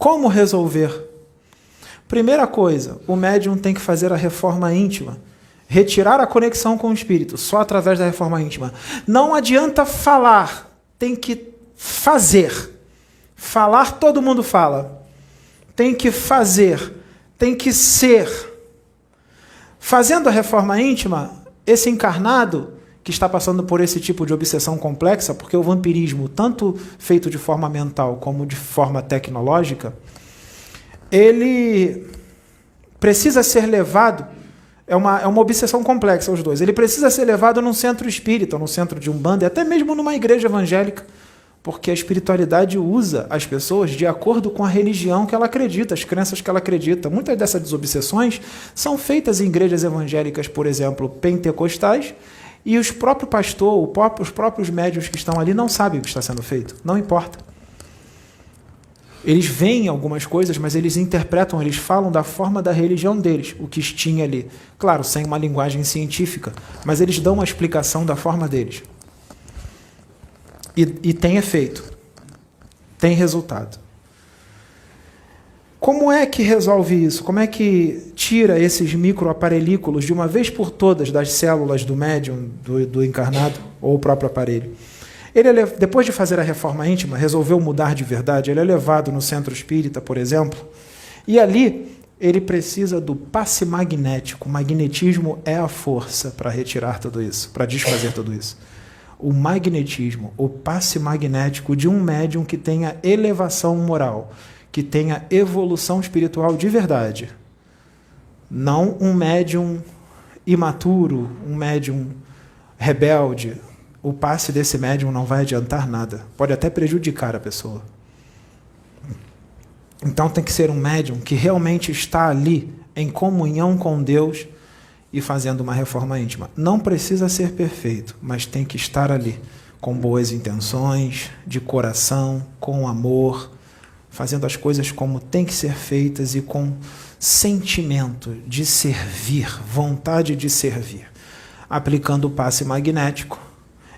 Como resolver? Primeira coisa, o médium tem que fazer a reforma íntima. Retirar a conexão com o espírito, só através da reforma íntima. Não adianta falar, tem que fazer. Falar todo mundo fala. Tem que fazer, tem que ser. Fazendo a reforma íntima, esse encarnado que está passando por esse tipo de obsessão complexa, porque o vampirismo, tanto feito de forma mental como de forma tecnológica, ele precisa ser levado, é uma obsessão complexa os dois, ele precisa ser levado num centro espírita, num centro de Umbanda, e até mesmo numa igreja evangélica, porque a espiritualidade usa as pessoas de acordo com a religião que ela acredita, as crenças que ela acredita. Muitas dessas desobsessões são feitas em igrejas evangélicas, por exemplo, pentecostais, e os próprios pastores, os próprios médiuns que estão ali não sabem o que está sendo feito, não importa. Eles veem algumas coisas, mas eles interpretam, eles falam da forma da religião deles, o que tinha ali. Claro, sem uma linguagem científica, mas eles dão uma explicação da forma deles. E tem efeito, tem resultado. Como é que resolve isso? Como é que tira esses microaparelículos de uma vez por todas das células do médium, do encarnado, ou o próprio aparelho? Ele, depois de fazer a reforma íntima, resolveu mudar de verdade, ele é levado no centro espírita, por exemplo, e ali ele precisa do passe magnético. O magnetismo é a força para retirar tudo isso, para desfazer tudo isso. O magnetismo, o passe magnético de um médium que tenha elevação moral, que tenha evolução espiritual de verdade. Não um médium imaturo, um médium rebelde. O passe desse médium não vai adiantar nada. Pode até prejudicar a pessoa. Então tem que ser um médium que realmente está ali, em comunhão com Deus, e fazendo uma reforma íntima. Não precisa ser perfeito, mas tem que estar ali, com boas intenções, de coração, com amor, fazendo as coisas como tem que ser feitas e com sentimento de servir, vontade de servir. Aplicando o passe magnético.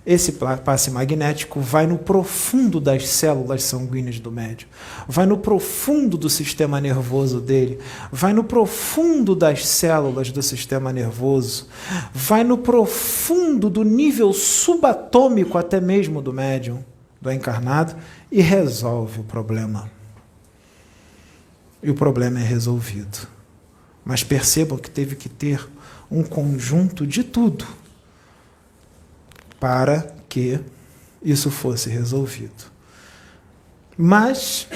Esse passe magnético vai no profundo das células sanguíneas do médium, vai no profundo do sistema nervoso dele, vai no profundo das células do sistema nervoso, vai no profundo do nível subatômico até mesmo do médium, do encarnado, e resolve o problema. E o problema é resolvido. Mas percebam que teve que ter um conjunto de tudo para que isso fosse resolvido. Mas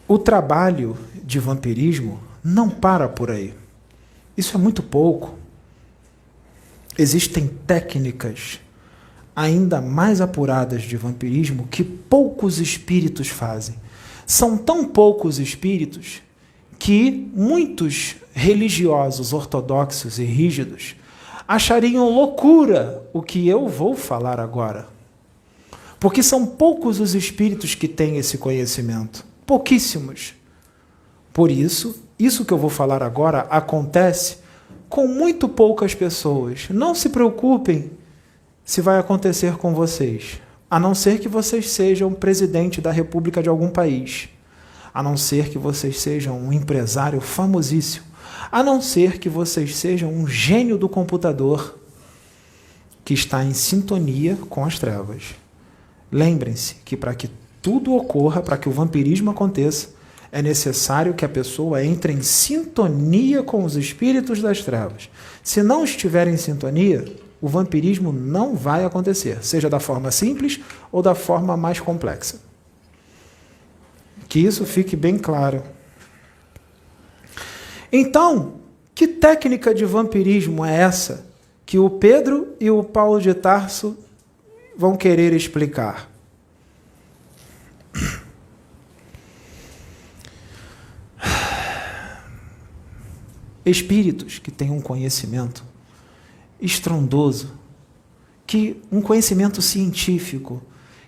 o trabalho de vampirismo não para por aí. Isso é muito pouco. Existem técnicas ainda mais apuradas de vampirismo que poucos espíritos fazem. São tão poucos espíritos que muitos religiosos ortodoxos e rígidos achariam loucura o que eu vou falar agora. Porque são poucos os espíritos que têm esse conhecimento. Pouquíssimos. Por isso, isso que eu vou falar agora acontece com muito poucas pessoas. Não se preocupem se vai acontecer com vocês. A não ser que vocês sejam presidente da república de algum país. A não ser que vocês sejam um empresário famosíssimo. A não ser que vocês sejam um gênio do computador que está em sintonia com as trevas. Lembrem-se que para que tudo ocorra, para que o vampirismo aconteça, é necessário que a pessoa entre em sintonia com os espíritos das trevas. Se não estiver em sintonia, o vampirismo não vai acontecer, seja da forma simples ou da forma mais complexa. Que isso fique bem claro. Então, que técnica de vampirismo é essa que o Pedro e o Paulo de Tarso vão querer explicar? Espíritos que têm um conhecimento estrondoso, um conhecimento científico,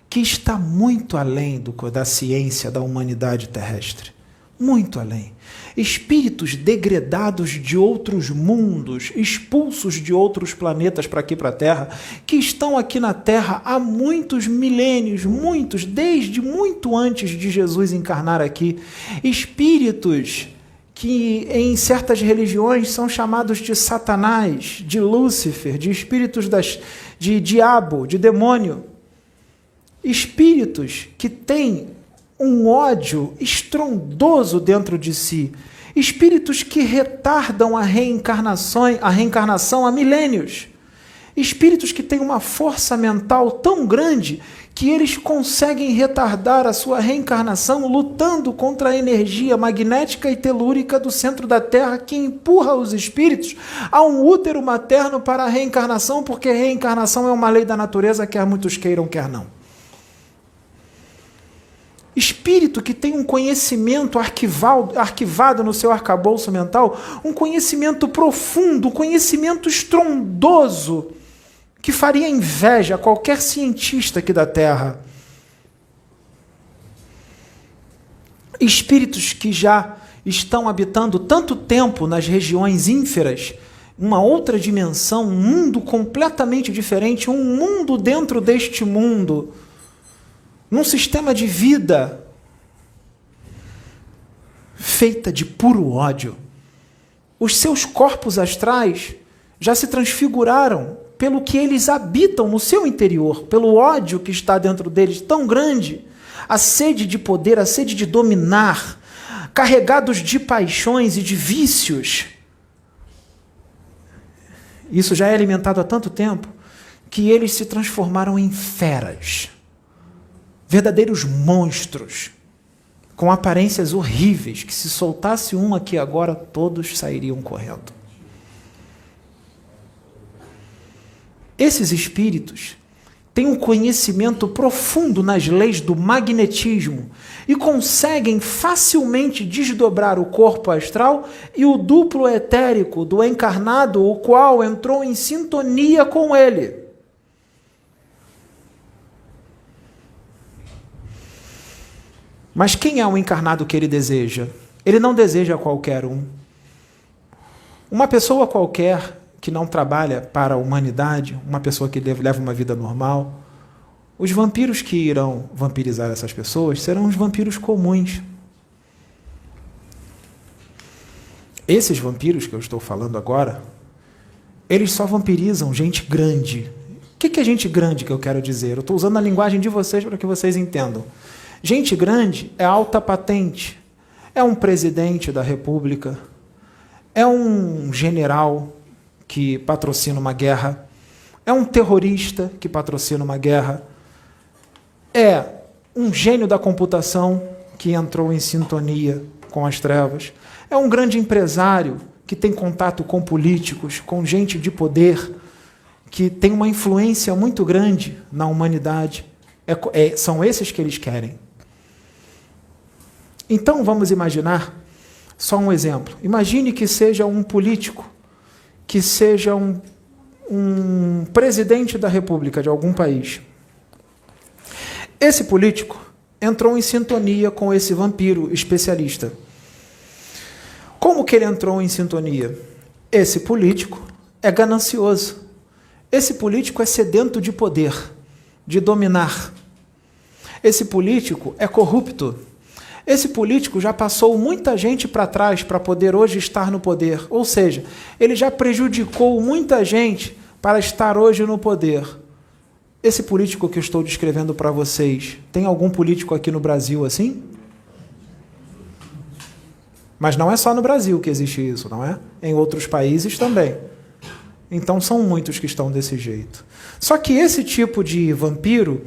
que está muito além da ciência da humanidade terrestre. muito além. Espíritos degredados de outros mundos, expulsos de outros planetas para aqui para a Terra, que estão aqui na Terra há muitos milênios, desde muito antes de Jesus encarnar aqui. Espíritos que em certas religiões são chamados de Satanás, de Lúcifer, de espíritos de diabo, de demônio. Espíritos que têm um ódio estrondoso dentro de si. Espíritos que retardam a reencarnação há milênios. Espíritos que têm uma força mental tão grande que eles conseguem retardar a sua reencarnação lutando contra a energia magnética e telúrica do centro da Terra que empurra os espíritos a um útero materno para a reencarnação, porque a reencarnação é uma lei da natureza, quer muitos queiram, quer não. Espírito que tem um conhecimento arquivado no seu arcabouço mental, um conhecimento profundo, um conhecimento estrondoso, que faria inveja a qualquer cientista aqui da Terra. Espíritos que já estão habitando tanto tempo nas regiões ínferas, uma outra dimensão, um mundo completamente diferente, um mundo dentro deste mundo, num sistema de vida feita de puro ódio. Os seus corpos astrais já se transfiguraram pelo que eles habitam no seu interior, pelo ódio que está dentro deles tão grande, a sede de poder, a sede de dominar, carregados de paixões e de vícios. Isso já é alimentado há tanto tempo que eles se transformaram em feras. Verdadeiros monstros, com aparências horríveis, que se soltasse um aqui agora, todos sairiam correndo. Esses espíritos têm um conhecimento profundo nas leis do magnetismo e conseguem facilmente desdobrar o corpo astral e o duplo etérico do encarnado, o qual entrou em sintonia com ele. Mas quem é o encarnado que ele deseja? Ele não deseja qualquer um. Uma pessoa qualquer que não trabalha para a humanidade, uma pessoa que leva uma vida normal, os vampiros que irão vampirizar essas pessoas serão os vampiros comuns. Esses vampiros que eu estou falando agora, eles só vampirizam gente grande. O que é gente grande que eu quero dizer? Eu estou usando a linguagem de vocês para que vocês entendam. Gente grande é alta patente, é um presidente da República, é um general que patrocina uma guerra, é um terrorista que patrocina uma guerra, é um gênio da computação que entrou em sintonia com as trevas, é um grande empresário que tem contato com políticos, com gente de poder, que tem uma influência muito grande na humanidade. São esses que eles querem. Então, vamos imaginar, só um exemplo. Imagine que seja um político, que seja um presidente da República de algum país. Esse político entrou em sintonia com esse vampiro especialista. Como que ele entrou em sintonia? Esse político é ganancioso. Esse político é sedento de poder, de dominar. Esse político é corrupto. Esse político já passou muita gente para trás para poder hoje estar no poder. Ou seja, ele já prejudicou muita gente para estar hoje no poder. Esse político que eu estou descrevendo para vocês, tem algum político aqui no Brasil assim? Mas não é só no Brasil que existe isso, não é? Em outros países também. Então são muitos que estão desse jeito. Só que esse tipo de vampiro,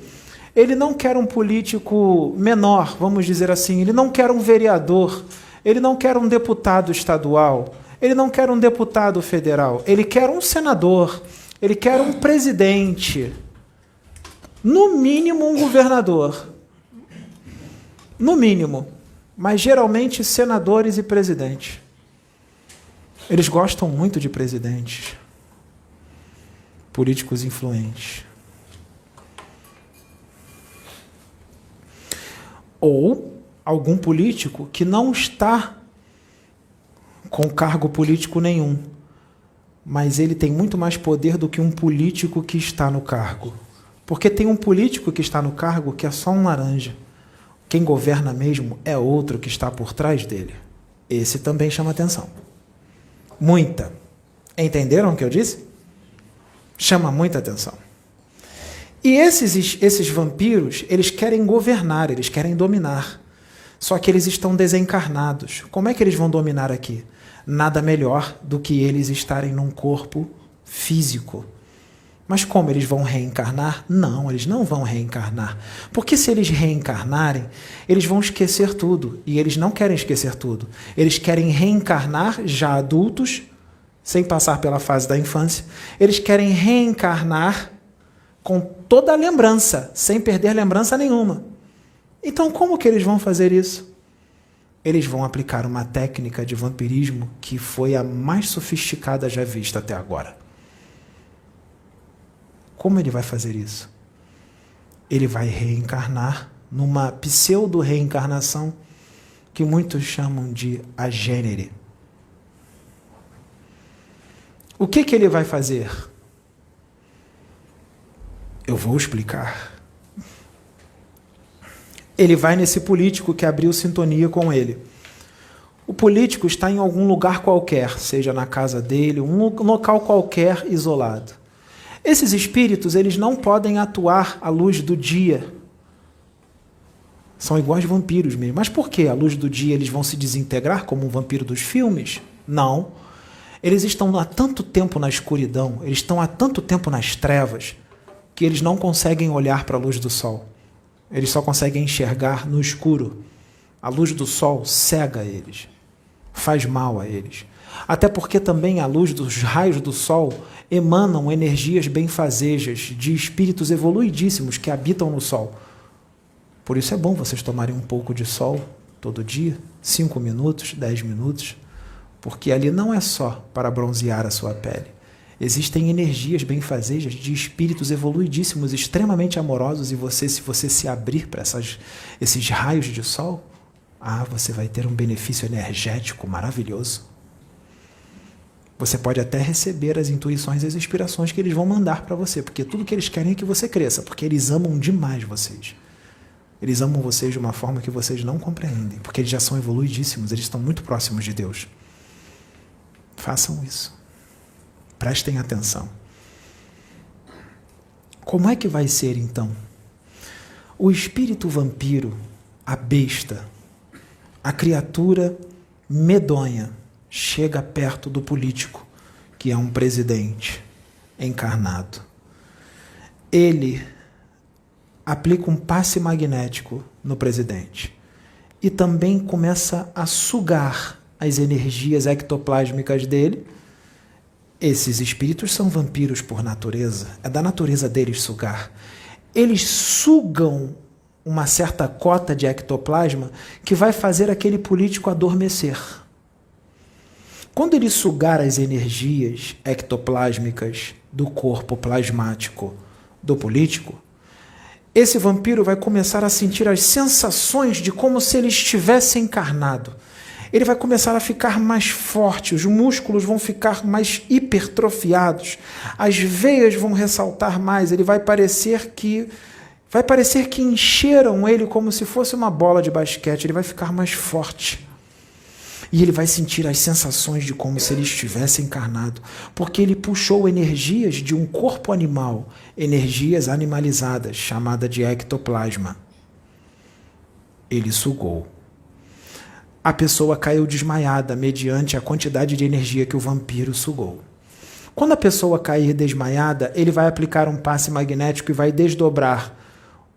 ele não quer um político menor, vamos dizer assim, ele não quer um vereador, ele não quer um deputado estadual, ele não quer um deputado federal, ele quer um senador, ele quer um presidente, no mínimo um governador, no mínimo, mas geralmente senadores e presidentes. Eles gostam muito de presidentes, políticos influentes. Ou algum político que não está com cargo político nenhum, mas ele tem muito mais poder do que um político que está no cargo. Porque tem um político que está no cargo que é só um laranja. Quem governa mesmo é outro que está por trás dele. Esse também chama atenção. Muita. Entenderam o que eu disse? Chama muita atenção. E esses vampiros, eles querem governar, eles querem dominar. Só que eles estão desencarnados. Como é que eles vão dominar aqui? Nada melhor do que eles estarem num corpo físico. Mas como eles vão reencarnar? Não, eles não vão reencarnar. Porque se eles reencarnarem, eles vão esquecer tudo. E eles não querem esquecer tudo. Eles querem reencarnar já adultos, sem passar pela fase da infância. Eles querem reencarnar com toda a lembrança, sem perder lembrança nenhuma. Então, como que eles vão fazer isso? Eles vão aplicar uma técnica de vampirismo que foi a mais sofisticada já vista até agora. Como ele vai fazer isso? Ele vai reencarnar numa pseudo-reencarnação que muitos chamam de agênere. O que ele vai fazer? Eu vou explicar. Ele vai nesse político que abriu sintonia com ele. O político está em algum lugar qualquer, seja na casa dele, um local qualquer isolado. Esses espíritos, eles não podem atuar à luz do dia. São iguais vampiros mesmo. Mas por que à luz do dia eles vão se desintegrar como um vampiro dos filmes? Não. Eles estão há tanto tempo na escuridão, eles estão há tanto tempo nas trevas, que eles não conseguem olhar para a luz do sol. Eles só conseguem enxergar no escuro. A luz do sol cega eles, faz mal a eles. Até porque também a luz dos raios do sol emanam energias benfazejas de espíritos evoluidíssimos que habitam no sol. Por isso é bom vocês tomarem um pouco de sol todo dia, 5 minutos, 10 minutos, porque ali não é só para bronzear a sua pele. Existem energias benfazejas de espíritos evoluidíssimos, extremamente amorosos, e você, se você se abrir para esses raios de sol, você vai ter um benefício energético maravilhoso. Você pode até receber as intuições e as inspirações que eles vão mandar para você, porque tudo que eles querem é que você cresça, porque eles amam demais vocês. Eles amam vocês de uma forma que vocês não compreendem, porque eles já são evoluidíssimos, eles estão muito próximos de Deus. Façam isso. Prestem atenção. Como é que vai ser, então? O espírito vampiro, a besta, a criatura medonha, chega perto do político, que é um presidente encarnado. Ele aplica um passe magnético no presidente e também começa a sugar as energias ectoplásmicas dele. Esses espíritos são vampiros por natureza, é da natureza deles sugar. Eles sugam uma certa cota de ectoplasma que vai fazer aquele político adormecer. Quando ele sugar as energias ectoplásmicas do corpo plasmático do político, esse vampiro vai começar a sentir as sensações de como se ele estivesse encarnado. Ele vai começar a ficar mais forte, os músculos vão ficar mais hipertrofiados, as veias vão ressaltar mais, ele vai parecer que encheram ele como se fosse uma bola de basquete, ele vai ficar mais forte. E ele vai sentir as sensações de como se ele estivesse encarnado, porque ele puxou energias de um corpo animal, energias animalizadas, chamada de ectoplasma. Ele sugou. A pessoa caiu desmaiada mediante a quantidade de energia que o vampiro sugou. Quando a pessoa cair desmaiada, ele vai aplicar um passe magnético e vai desdobrar,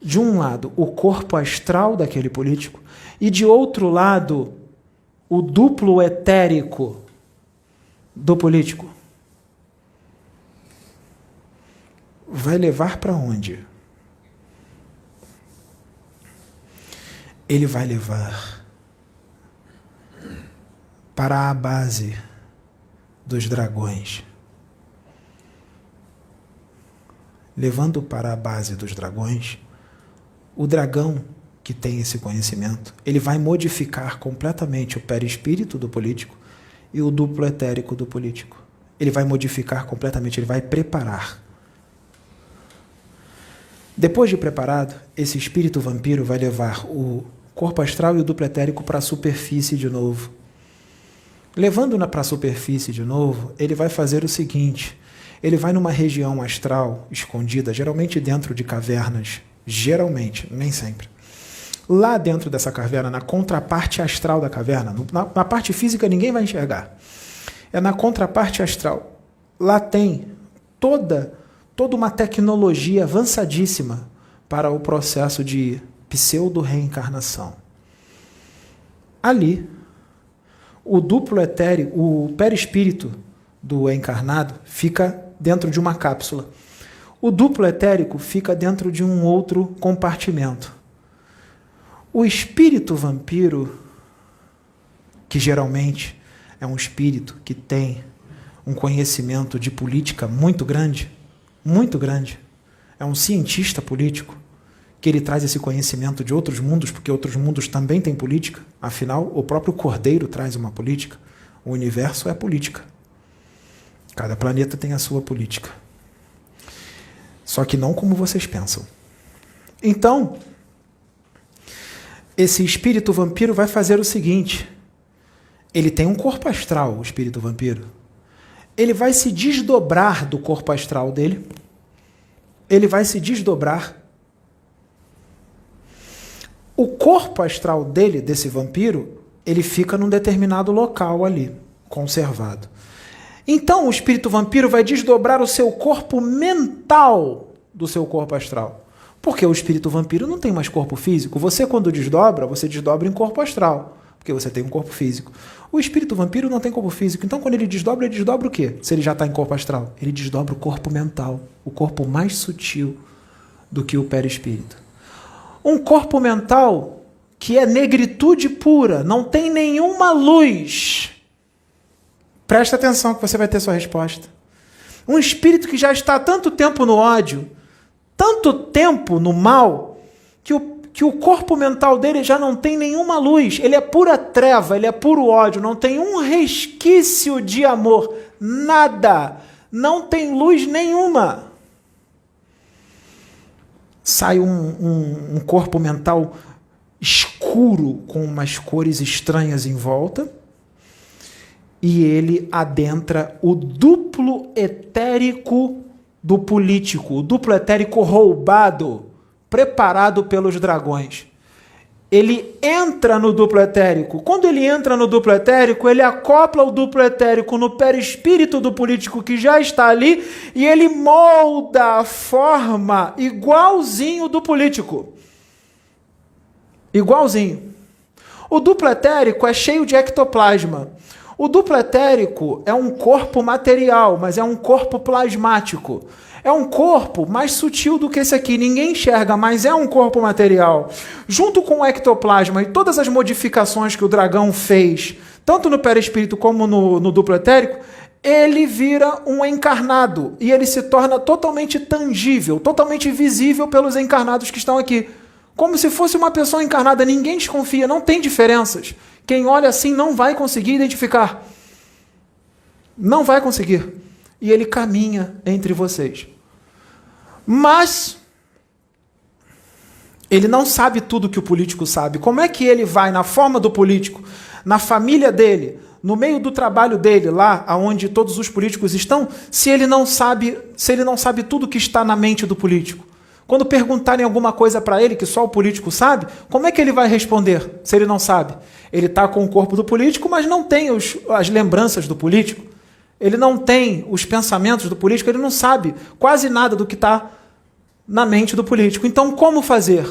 de um lado, o corpo astral daquele político e, de outro lado, o duplo etérico do político. Vai levar para onde? Ele vai levar para a base dos dragões. Levando para a base dos dragões, o dragão que tem esse conhecimento, ele vai modificar completamente o perispírito do político e o duplo etérico do político. Ele vai modificar completamente, ele vai preparar. Depois de preparado, esse espírito vampiro vai levar o corpo astral e o duplo etérico para a superfície de novo. Levando-na para a superfície de novo, ele vai fazer o seguinte: ele vai numa região astral escondida, geralmente dentro de cavernas, geralmente, nem sempre. Lá dentro dessa caverna, na contraparte astral da caverna, na parte física ninguém vai enxergar. É na contraparte astral. Lá tem toda uma tecnologia avançadíssima para o processo de pseudo-reencarnação. Ali, o duplo etérico, o perispírito do encarnado fica dentro de uma cápsula. O duplo etérico fica dentro de um outro compartimento. O espírito vampiro, que geralmente é um espírito que tem um conhecimento de política muito grande, é um cientista político, que ele traz esse conhecimento de outros mundos, porque outros mundos também têm política, afinal, o próprio Cordeiro traz uma política, o universo é política. Cada planeta tem a sua política. Só que não como vocês pensam. Então, esse espírito vampiro vai fazer o seguinte: ele tem um corpo astral, o espírito vampiro. Ele vai se desdobrar do corpo astral dele. Ele vai se desdobrar. O corpo astral dele, desse vampiro, ele fica num determinado local ali, conservado. Então o espírito vampiro vai desdobrar o seu corpo mental do seu corpo astral. Porque o espírito vampiro não tem mais corpo físico. Você, quando desdobra, você desdobra em corpo astral, porque você tem um corpo físico. O espírito vampiro não tem corpo físico. Então, quando ele desdobra o quê? Se ele já está em corpo astral, ele desdobra o corpo mental, o corpo mais sutil do que o perispírito. Um corpo mental que é negritude pura, não tem nenhuma luz. Presta atenção que você vai ter sua resposta. Um espírito que já está há tanto tempo no ódio, tanto tempo no mal, que o corpo mental dele já não tem nenhuma luz. Ele é pura treva, ele é puro ódio, não tem um resquício de amor. Nada. Não tem luz nenhuma. Sai um corpo mental escuro, com umas cores estranhas em volta, e ele adentra o duplo etérico do político, o duplo etérico roubado, preparado pelos dragões. Ele entra no duplo etérico. Quando ele entra no duplo etérico, ele acopla o duplo etérico no perispírito do político que já está ali e ele molda a forma igualzinho do político. Igualzinho. O duplo etérico é cheio de ectoplasma. O duplo etérico é um corpo material, mas é um corpo plasmático. É um corpo mais sutil do que esse aqui. Ninguém enxerga, mas é um corpo material. Junto com o ectoplasma e todas as modificações que o dragão fez, tanto no perispírito como no duplo etérico, ele vira um encarnado. E ele se torna totalmente tangível, totalmente visível pelos encarnados que estão aqui. Como se fosse uma pessoa encarnada. Ninguém desconfia, não tem diferenças. Quem olha assim não vai conseguir identificar. Não vai conseguir. E ele caminha entre vocês. Mas ele não sabe tudo que o político sabe. Como é que ele vai na forma do político, na família dele, no meio do trabalho dele, lá onde todos os políticos estão, se ele não sabe tudo que está na mente do político? Quando perguntarem alguma coisa para ele que só o político sabe, como é que ele vai responder se ele não sabe? Ele está com o corpo do político, mas não tem as lembranças do político. Ele não tem os pensamentos do político, ele não sabe quase nada do que está na mente do político. Então, como fazer?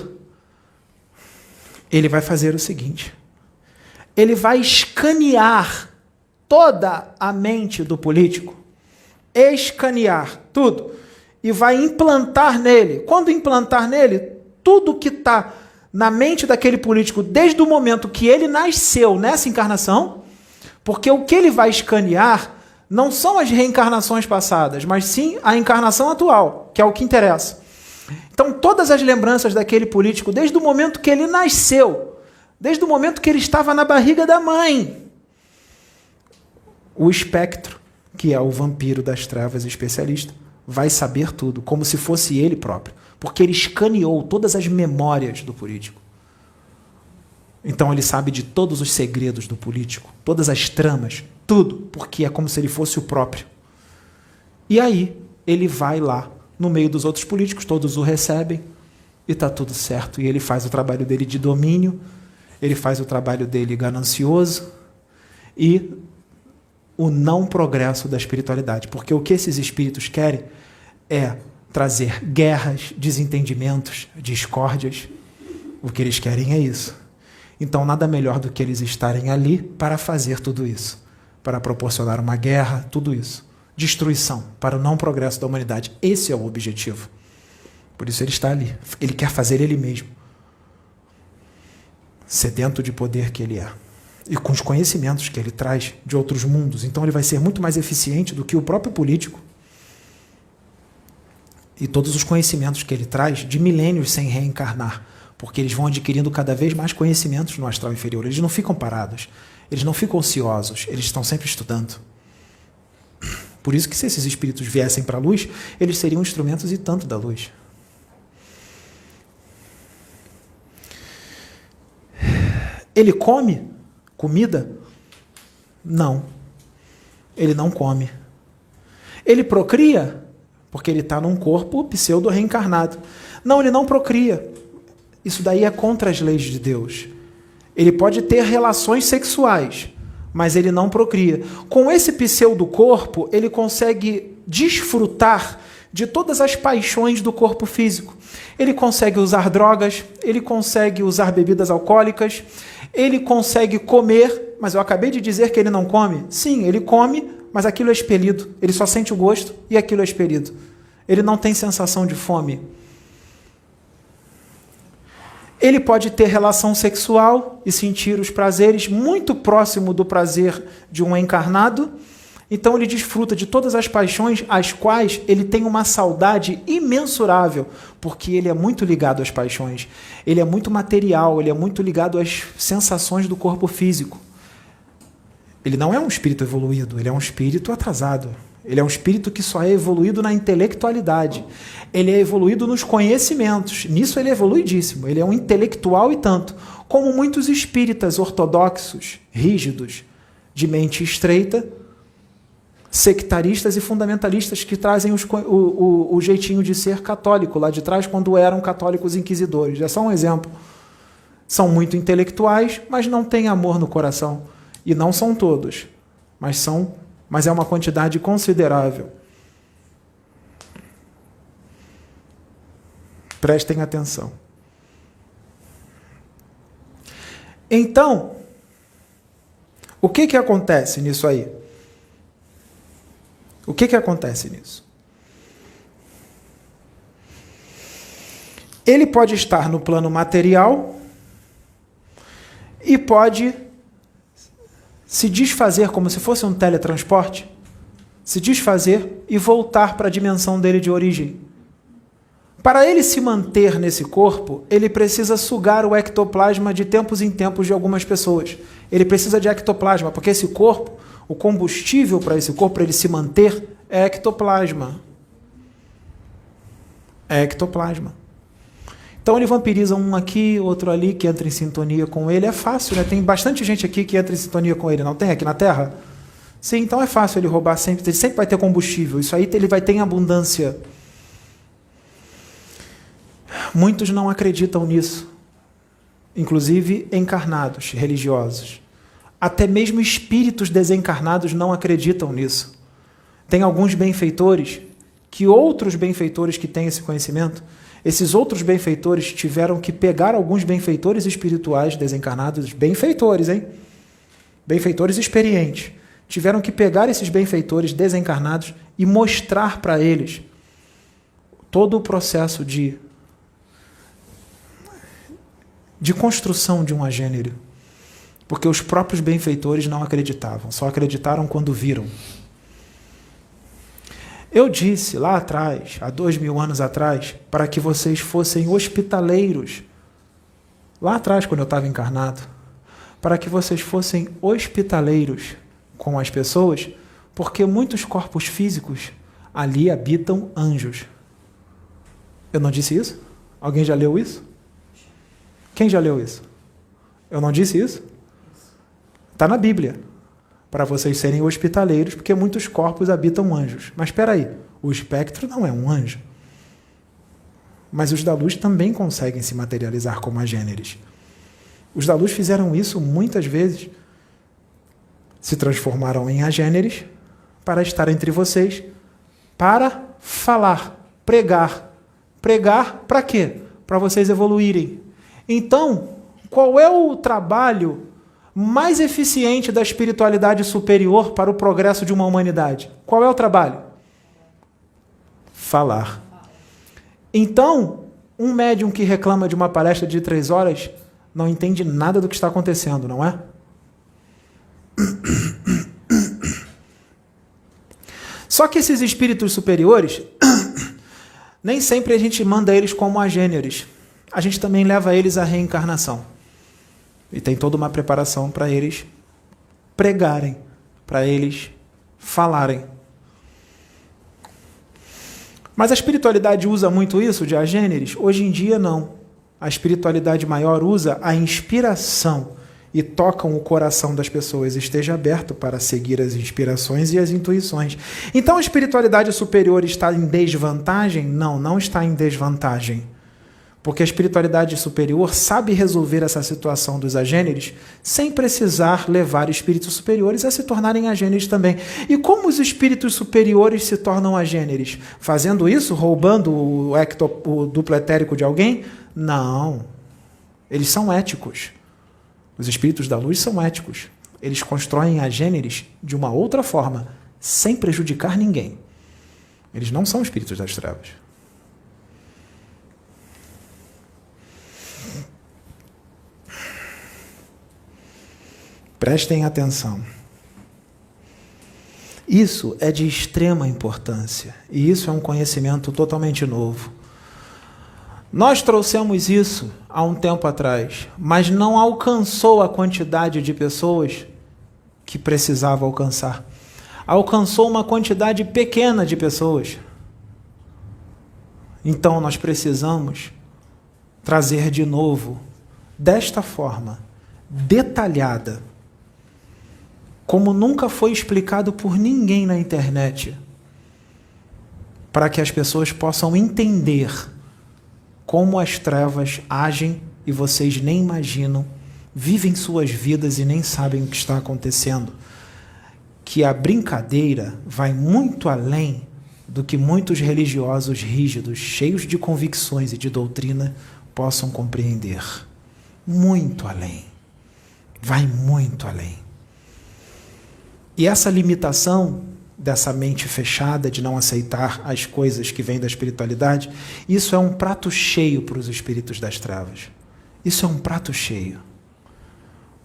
Ele vai fazer o seguinte: ele vai escanear toda a mente do político, escanear tudo, e vai implantar nele. Quando implantar nele, tudo que está na mente daquele político, desde o momento que ele nasceu nessa encarnação, porque o que ele vai escanear não são as reencarnações passadas, mas sim a encarnação atual, que é o que interessa. Então, todas as lembranças daquele político, desde o momento que ele nasceu, desde o momento que ele estava na barriga da mãe, o espectro, que é o vampiro das trevas especialista, vai saber tudo, como se fosse ele próprio, porque ele escaneou todas as memórias do político. Então ele sabe de todos os segredos do político, todas as tramas, tudo, porque é como se ele fosse o próprio. E aí ele vai lá, no meio dos outros políticos, todos o recebem, e está tudo certo. E ele faz o trabalho dele de domínio, ele faz o trabalho dele ganancioso, e o não progresso da espiritualidade. Porque o que esses espíritos querem é trazer guerras, desentendimentos, discórdias. O que eles querem é isso. Então, nada melhor do que eles estarem ali para fazer tudo isso, para proporcionar uma guerra, tudo isso. Destruição, para o não progresso da humanidade. Esse é o objetivo. Por isso ele está ali. Ele quer fazer ele mesmo, sedento de poder que ele é, e com os conhecimentos que ele traz de outros mundos. Então ele vai ser muito mais eficiente do que o próprio político e todos os conhecimentos que ele traz de milênios sem reencarnar, porque eles vão adquirindo cada vez mais conhecimentos no astral inferior. Eles não ficam parados, eles não ficam ociosos, eles estão sempre estudando. Por isso que se esses espíritos viessem para a luz, eles seriam instrumentos e tanto da luz. Ele come comida? Não. Ele não come. Ele procria? Porque ele está num corpo pseudo-reencarnado. Não, ele não procria. Isso daí é contra as leis de Deus. Ele pode ter relações sexuais, mas ele não procria. Com esse pseudo-corpo, ele consegue desfrutar de todas as paixões do corpo físico. Ele consegue usar drogas, ele consegue usar bebidas alcoólicas, ele consegue comer, mas eu acabei de dizer que ele não come. Sim, ele come, mas aquilo é expelido. Ele só sente o gosto e aquilo é expelido. Ele não tem sensação de fome. Ele pode ter relação sexual e sentir os prazeres muito próximo do prazer de um encarnado. Então ele desfruta de todas as paixões às quais ele tem uma saudade imensurável, porque ele é muito ligado às paixões. Ele é muito material, ele é muito ligado às sensações do corpo físico. Ele não é um espírito evoluído, ele é um espírito atrasado. Ele é um espírito que só é evoluído na intelectualidade. Ele é evoluído nos conhecimentos. Nisso ele é evoluidíssimo. Ele é um intelectual e tanto. Como muitos espíritas ortodoxos, rígidos, de mente estreita, sectaristas e fundamentalistas que trazem o jeitinho de ser católico lá de trás, quando eram católicos inquisidores. É só um exemplo. São muito intelectuais, mas não têm amor no coração. E não são todos, mas é uma quantidade considerável. Prestem atenção. Então, o que acontece nisso aí? O que acontece nisso? Ele pode estar no plano material e pode se desfazer como se fosse um teletransporte, se desfazer e voltar para a dimensão dele de origem. Para ele se manter nesse corpo, ele precisa sugar o ectoplasma de tempos em tempos de algumas pessoas. Ele precisa de ectoplasma, porque esse corpo, o combustível para esse corpo, para ele se manter, é ectoplasma. É ectoplasma. Então ele vampiriza um aqui, outro ali, que entra em sintonia com ele. É fácil, né? Tem bastante gente aqui que entra em sintonia com ele, não tem aqui na Terra? Sim, então é fácil ele roubar sempre. Ele sempre vai ter combustível. Isso aí ele vai ter em abundância. Muitos não acreditam nisso. Inclusive encarnados, religiosos. Até mesmo espíritos desencarnados não acreditam nisso. Tem alguns benfeitores que outros benfeitores que têm esse conhecimento, esses outros benfeitores tiveram que pegar alguns benfeitores espirituais desencarnados, benfeitores, hein? Benfeitores experientes. Tiveram que pegar esses benfeitores desencarnados e mostrar para eles todo o processo de construção de um agênero. Porque os próprios benfeitores não acreditavam, só acreditaram quando viram. Eu disse lá atrás, há 2000 anos atrás, para que vocês fossem hospitaleiros. Lá atrás, quando eu estava encarnado, para que vocês fossem hospitaleiros com as pessoas, porque muitos corpos físicos ali habitam anjos. Eu não disse isso? Alguém já leu isso? Quem já leu isso? Eu não disse isso? Está na Bíblia. Para vocês serem hospitaleiros, porque muitos corpos habitam anjos. Mas espera aí, o espectro não é um anjo. Mas os da luz também conseguem se materializar como agêneres. Os da luz fizeram isso muitas vezes. Se transformaram em agêneres para estar entre vocês, para falar, pregar. Pregar para quê? Para vocês evoluírem. Então, qual é o trabalho mais eficiente da espiritualidade superior para o progresso de uma humanidade? Qual é o trabalho? Falar. Então, um médium que reclama de uma palestra de 3 horas não entende nada do que está acontecendo, não é? Só que esses espíritos superiores, nem sempre a gente manda eles como agêneres. A gente também leva eles à reencarnação. E tem toda uma preparação para eles pregarem, para eles falarem. Mas a espiritualidade usa muito isso de agêneres? Hoje em dia, não. A espiritualidade maior usa a inspiração e tocam o coração das pessoas. Esteja aberto para seguir as inspirações e as intuições. Então, a espiritualidade superior está em desvantagem? Não, não está em desvantagem. Porque a espiritualidade superior sabe resolver essa situação dos agêneres sem precisar levar espíritos superiores a se tornarem agêneres também. E como os espíritos superiores se tornam agêneres? Fazendo isso? Roubando o duplo etérico de alguém? Não. Eles são éticos. Os espíritos da luz são éticos. Eles constroem agêneres de uma outra forma, sem prejudicar ninguém. Eles não são espíritos das trevas. Prestem atenção. Isso é de extrema importância. E isso é um conhecimento totalmente novo. Nós trouxemos isso há um tempo atrás, mas não alcançou a quantidade de pessoas que precisava alcançar. Alcançou uma quantidade pequena de pessoas. Então nós precisamos trazer de novo, desta forma, detalhada, como nunca foi explicado por ninguém na internet, para que as pessoas possam entender como as trevas agem e vocês nem imaginam, vivem suas vidas e nem sabem o que está acontecendo. Que a brincadeira vai muito além do que muitos religiosos rígidos, cheios de convicções e de doutrina, possam compreender. Muito além. Vai muito além. E essa limitação dessa mente fechada de não aceitar as coisas que vêm da espiritualidade, isso é um prato cheio para os espíritos das trevas. Isso é um prato cheio.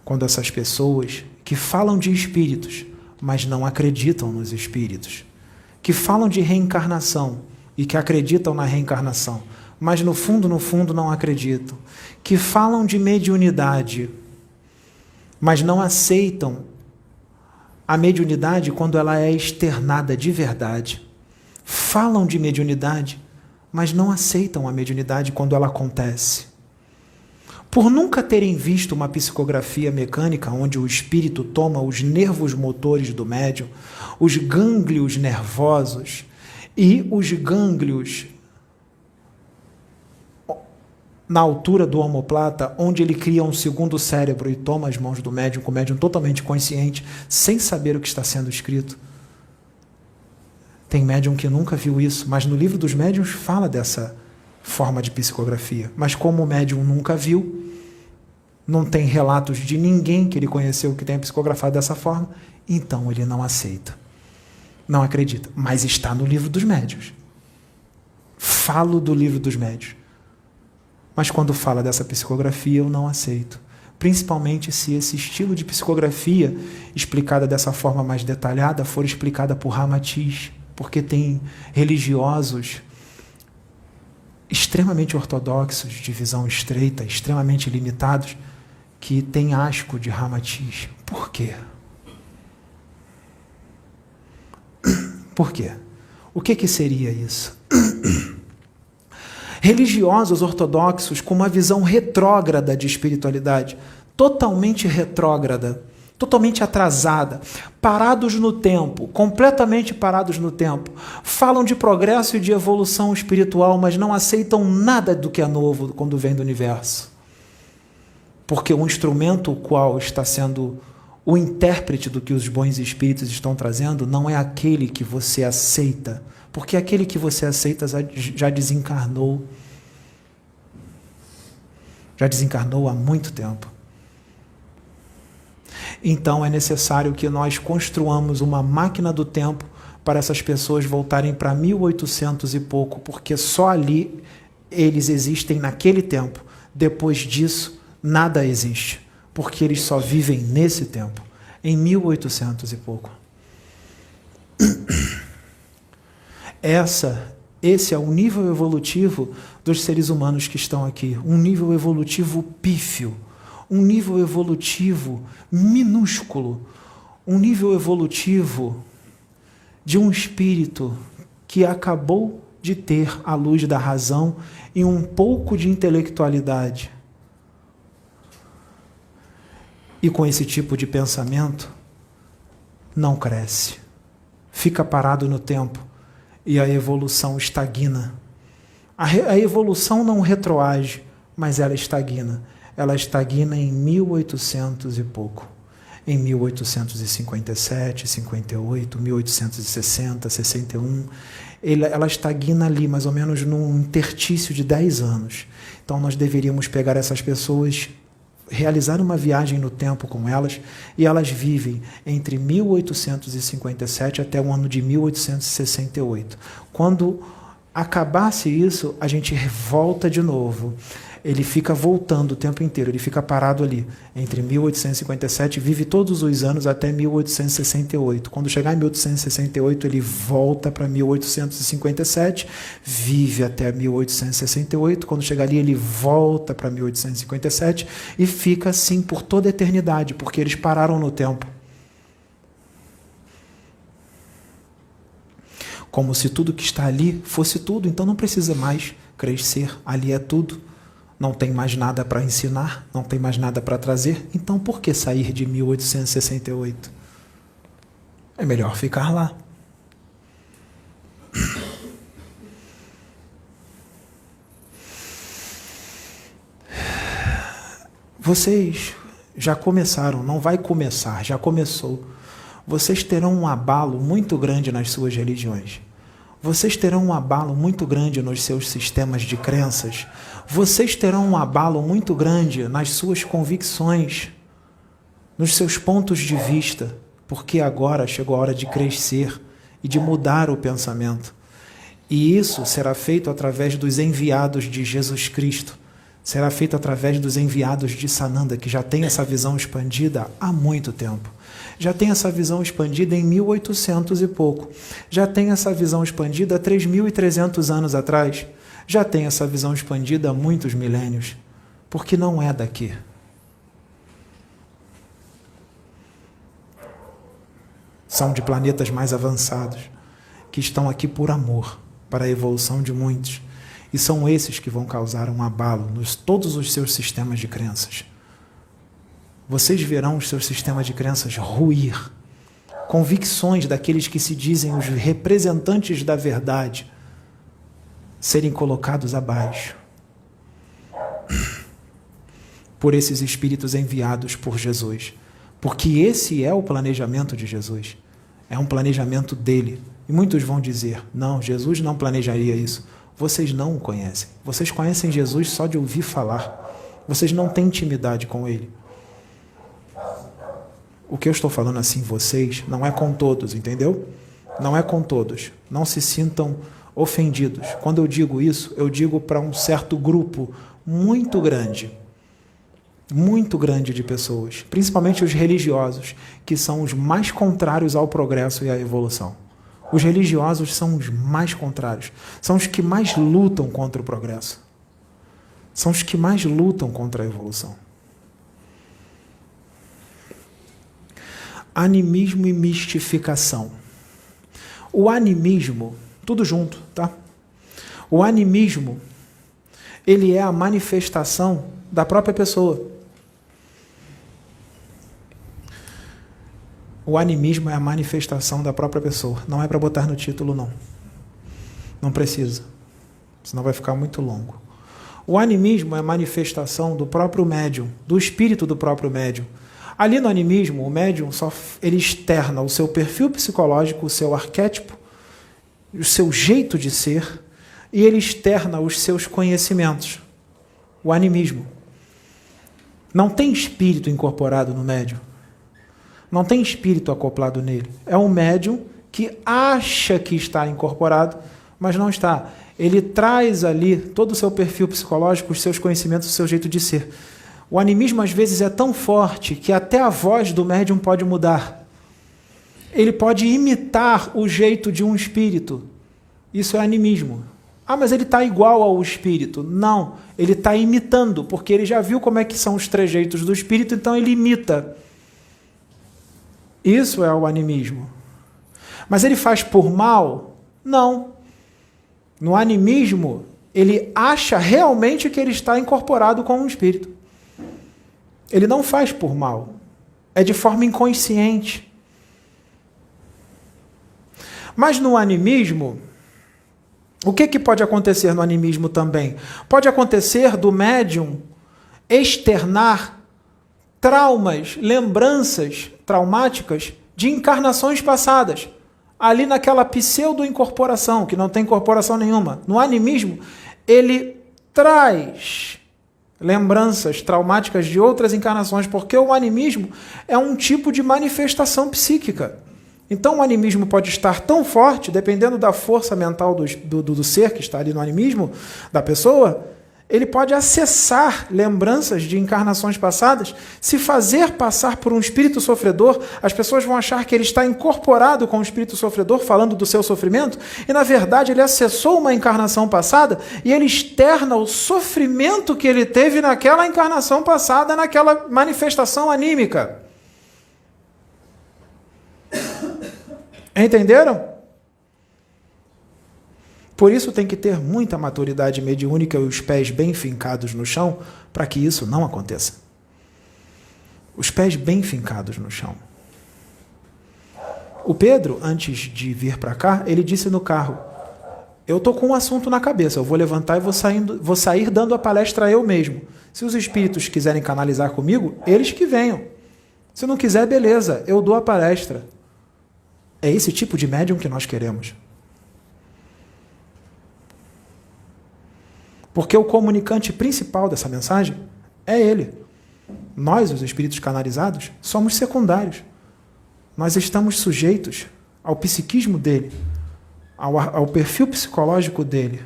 Quando essas pessoas que falam de espíritos, mas não acreditam nos espíritos, que falam de reencarnação e que acreditam na reencarnação, mas no fundo não acreditam, que falam de mediunidade, mas não aceitam a mediunidade quando ela é externada de verdade. Falam de mediunidade, mas não aceitam a mediunidade quando ela acontece. Por nunca terem visto uma psicografia mecânica onde o espírito toma os nervos motores do médium, os gânglios nervosos e os gânglios na altura do omoplata, onde ele cria um segundo cérebro e toma as mãos do médium, com o médium totalmente consciente, sem saber o que está sendo escrito. Tem médium que nunca viu isso, mas no livro dos médiuns fala dessa forma de psicografia. Mas como o médium nunca viu, não tem relatos de ninguém que ele conheceu que tenha psicografado dessa forma, então ele não aceita. Não acredita. Mas está no livro dos médiuns. Falo do livro dos médiuns. Mas quando fala dessa psicografia, eu não aceito. Principalmente se esse estilo de psicografia, explicada dessa forma mais detalhada, for explicada por Ramatiz. porque tem religiosos extremamente ortodoxos, de visão estreita, extremamente limitados, que têm asco de Ramatiz. Por quê? Por quê? O que seria isso? Religiosos ortodoxos com uma visão retrógrada de espiritualidade, totalmente retrógrada, totalmente atrasada, parados no tempo, completamente parados no tempo, falam de progresso e de evolução espiritual, mas não aceitam nada do que é novo quando vem do universo. Porque o instrumento o qual está sendo o intérprete do que os bons espíritos estão trazendo não é aquele que você aceita, porque aquele que você aceita já desencarnou. Já desencarnou há muito tempo. Então é necessário que nós construamos uma máquina do tempo para essas pessoas voltarem para 1800 e pouco, porque só ali eles existem naquele tempo. Depois disso, nada existe, porque eles só vivem nesse tempo, em 1800 e pouco. Esse é o nível evolutivo dos seres humanos que estão aqui, um nível evolutivo pífio, um nível evolutivo minúsculo, um nível evolutivo de um espírito que acabou de ter a luz da razão e um pouco de intelectualidade. E com esse tipo de pensamento, não cresce, fica parado no tempo e a evolução estagna. A evolução não retroage, mas ela estagna. Ela estagna em 1800 e pouco. Em 1857, 58, 1860, 61. Ela estagna ali, mais ou menos num interstício de 10 anos. Então nós deveríamos pegar essas pessoas, realizar uma viagem no tempo com elas, e elas vivem entre 1857 até o ano de 1868. Quando acabasse isso, a gente volta de novo. Ele fica voltando o tempo inteiro, ele fica parado ali, entre 1857, vive todos os anos até 1868. Quando chegar em 1868, ele volta para 1857, vive até 1868. Quando chegar ali, ele volta para 1857 e fica assim por toda a eternidade, porque eles pararam no tempo. Como se tudo que está ali fosse tudo, então não precisa mais crescer, ali é tudo. Não tem mais nada para ensinar, não tem mais nada para trazer, então por que sair de 1868? É melhor ficar lá. Vocês já começaram, não vai começar, já começou. Vocês terão um abalo muito grande nas suas religiões. Vocês terão um abalo muito grande nos seus sistemas de crenças. Vocês terão um abalo muito grande nas suas convicções, nos seus pontos de vista, porque agora chegou a hora de crescer e de mudar o pensamento. E isso será feito através dos enviados de Jesus Cristo. Será feito através dos enviados de Sananda, que já tem essa visão expandida há muito tempo. Já tem essa visão expandida em 1800 e pouco. Já tem essa visão expandida há 3.300 anos atrás. Já tem essa visão expandida há muitos milênios. Porque não é daqui. São de planetas mais avançados, que estão aqui por amor, para a evolução de muitos. E são esses que vão causar um abalo nos todos os seus sistemas de crenças. Vocês verão os seus sistemas de crenças ruir. Convicções daqueles que se dizem os representantes da verdade serem colocados abaixo por esses espíritos enviados por Jesus. Porque esse é o planejamento de Jesus. É um planejamento dele. E muitos vão dizer, não, Jesus não planejaria isso. Vocês não o conhecem. Vocês conhecem Jesus só de ouvir falar. Vocês não têm intimidade com ele. O que eu estou falando assim, vocês, não é com todos, entendeu? Não é com todos. Não se sintam ofendidos. Quando eu digo isso, eu digo para um certo grupo muito grande de pessoas, principalmente os religiosos, que são os mais contrários ao progresso e à evolução. Os religiosos são os mais contrários. São os que mais lutam contra o progresso. São os que mais lutam contra a evolução. Animismo e mistificação. O animismo, tudo junto, tá? O animismo, ele é a manifestação da própria pessoa. O animismo é a manifestação da própria pessoa. Não é para botar no título, não. Não precisa. Senão vai ficar muito longo. O animismo é a manifestação do próprio médium, do espírito do próprio médium. Ali no animismo, o médium ele externa o seu perfil psicológico, o seu arquétipo, o seu jeito de ser, e ele externa os seus conhecimentos. O animismo. Não tem espírito incorporado no médium. Não tem espírito acoplado nele. É um médium que acha que está incorporado, mas não está. Ele traz ali todo o seu perfil psicológico, os seus conhecimentos, o seu jeito de ser. O animismo, às vezes, é tão forte que até a voz do médium pode mudar. Ele pode imitar o jeito de um espírito. Isso é animismo. Ah, mas ele está igual ao espírito. Não, ele está imitando, porque ele já viu como é que são os trejeitos do espírito, então ele imita. Isso é o animismo. Mas ele faz por mal? Não. No animismo, ele acha realmente que ele está incorporado com um espírito. Ele não faz por mal. É de forma inconsciente. Mas no animismo, o que pode acontecer no animismo também? Pode acontecer do médium externar traumas, lembranças traumáticas de encarnações passadas, ali naquela pseudo-incorporação, que não tem incorporação nenhuma. No animismo, ele traz lembranças traumáticas de outras encarnações, porque o animismo é um tipo de manifestação psíquica. Então o animismo pode estar tão forte, dependendo da força mental do ser que está ali no animismo, da pessoa, ele pode acessar lembranças de encarnações passadas, se fazer passar por um espírito sofredor. As pessoas vão achar que ele está incorporado com o espírito sofredor, falando do seu sofrimento, e na verdade ele acessou uma encarnação passada e ele externa o sofrimento que ele teve naquela encarnação passada, naquela manifestação anímica. Entenderam? Por isso tem que ter muita maturidade mediúnica e os pés bem fincados no chão para que isso não aconteça. Os pés bem fincados no chão. O Pedro, antes de vir para cá, ele disse no carro: eu estou com um assunto na cabeça, eu vou levantar e vou sair dando a palestra eu mesmo. Se os espíritos quiserem canalizar comigo, eles que venham. Se não quiser, beleza, eu dou a palestra. É esse tipo de médium que nós queremos. Porque o comunicante principal dessa mensagem é ele. Nós, os espíritos canalizados, somos secundários. Nós estamos sujeitos ao psiquismo dele, ao perfil psicológico dele.